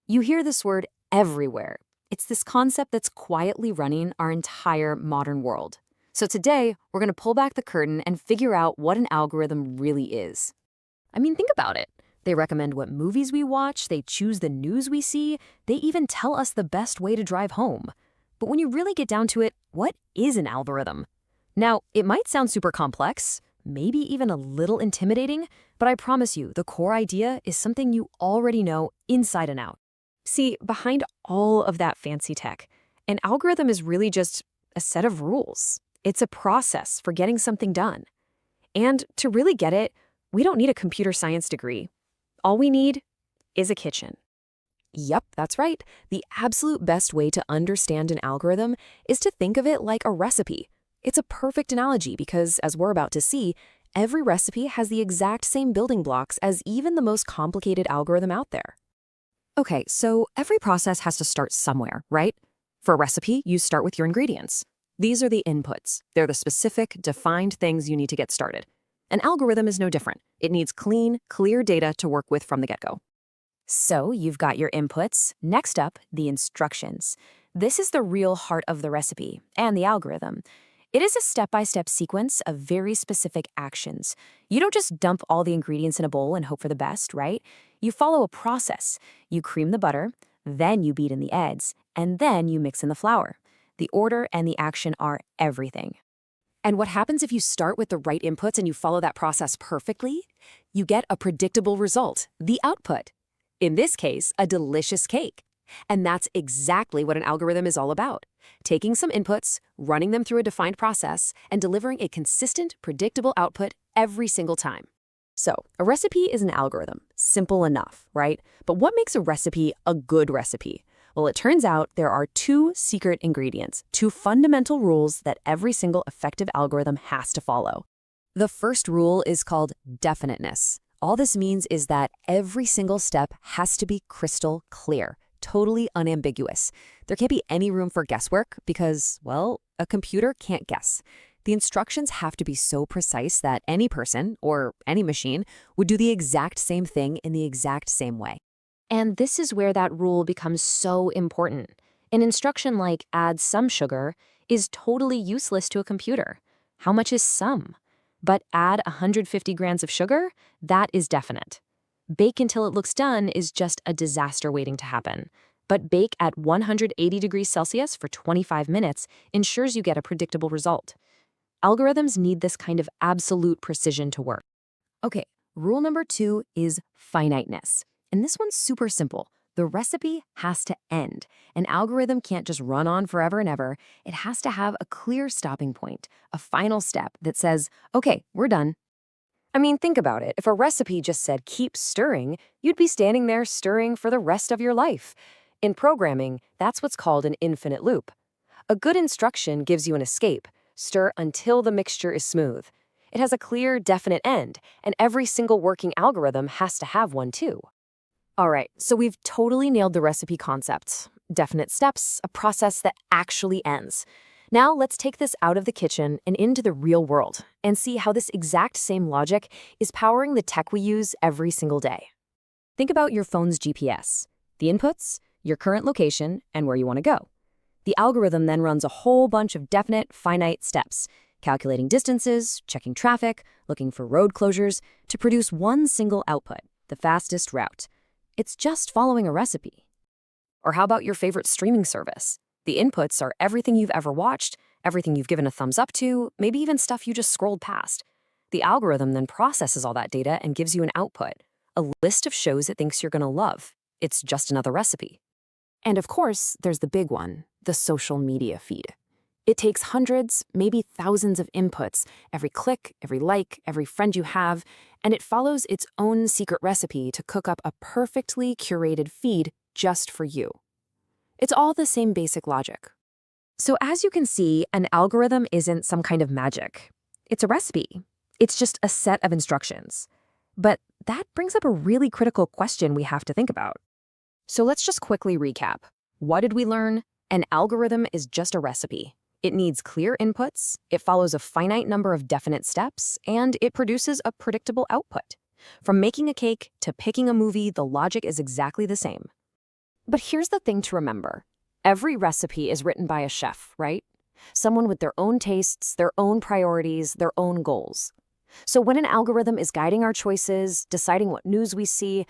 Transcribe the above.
You hear this word everywhere. It's this concept that's quietly running our entire modern world. So today, we're going to pull back the curtain and figure out what an algorithm really is. I mean, think about it. They recommend what movies we watch, they choose the news we see, they even tell us the best way to drive home. But when you really get down to it, what is an algorithm? Now, it might sound super complex, maybe even a little intimidating, but I promise you, the core idea is something you already know inside and out. See, behind all of that fancy tech, an algorithm is really just a set of rules. It's a process for getting something done. And to really get it, we don't need a computer science degree. All we need is a kitchen. Yup, that's right. The absolute best way to understand an algorithm is to think of it like a recipe. It's a perfect analogy because, as we're about to see, every recipe has the exact same building blocks as even the most complicated algorithm out there. Okay, so every process has to start somewhere, right? For a recipe, you start with your ingredients. These are the inputs. They're the specific, defined things you need to get started. An algorithm is no different. It needs clean, clear data to work with from the get-go. So you've got your inputs. Next up, the instructions. This is the real heart of the recipe and the algorithm. It is a step-by-step sequence of very specific actions. You don't just dump all the ingredients in a bowl and hope for the best, right? You follow a process. You cream the butter, then you beat in the eggs, and then you mix in the flour. The order and the action are everything. And what happens if you start with the right inputs and you follow that process perfectly? You get a predictable result, the output. In this case, a delicious cake. And that's exactly what an algorithm is all about. Taking some inputs, running them through a defined process, and delivering a consistent, predictable output every single time. So, a recipe is an algorithm. Simple enough, right? But what makes a recipe a good recipe? Well, it turns out there are two secret ingredients, two fundamental rules that every single effective algorithm has to follow. The first rule is called definiteness. All this means is that every single step has to be crystal clear. Totally unambiguous. There can't be any room for guesswork because, well, a computer can't guess. The instructions have to be so precise that any person, or any machine, would do the exact same thing in the exact same way. And this is where that rule becomes so important. An instruction like add some sugar is totally useless to a computer. How much is some? But add 150 grams of sugar, that is definite. Bake until it looks done is just a disaster waiting to happen. But bake at 180 degrees Celsius for 25 minutes ensures you get a predictable result. Algorithms need this kind of absolute precision to work. Okay, rule number 2 is finiteness. And this one's super simple. The recipe has to end. An algorithm can't just run on forever and ever. It has to have a clear stopping point, a final step that says, okay, we're done. I mean, think about it. If a recipe just said keep stirring, you'd be standing there stirring for the rest of your life. In programming, that's what's called an infinite loop. A good instruction gives you an escape. Stir until the mixture is smooth. It has a clear, definite end, and every single working algorithm has to have one too. All right, so we've totally nailed the recipe concept. Definite steps, a process that actually ends. Now let's take this out of the kitchen and into the real world and see how this exact same logic is powering the tech we use every single day. Think about your phone's GPS. The inputs, your current location, and where you want to go. The algorithm then runs a whole bunch of definite, finite steps, calculating distances, checking traffic, looking for road closures, to produce one single output, the fastest route. It's just following a recipe. Or how about your favorite streaming service? The inputs are everything you've ever watched, everything you've given a thumbs up to, maybe even stuff you just scrolled past. The algorithm then processes all that data and gives you an output, a list of shows it thinks you're going to love. It's just another recipe. And of course, there's the big one, the social media feed. It takes hundreds, maybe thousands of inputs, every click, every like, every friend you have, and it follows its own secret recipe to cook up a perfectly curated feed just for you. It's all the same basic logic. So as you can see, an algorithm isn't some kind of magic. It's a recipe. It's just a set of instructions. But that brings up a really critical question we have to think about. So let's just quickly recap. What did we learn? An algorithm is just a recipe. It needs clear inputs, it follows a finite number of definite steps, and it produces a predictable output. From making a cake to picking a movie, the logic is exactly the same. But here's the thing to remember. Every recipe is written by a chef, right? Someone with their own tastes, their own priorities, their own goals. So when an algorithm is guiding our choices, deciding what news we see,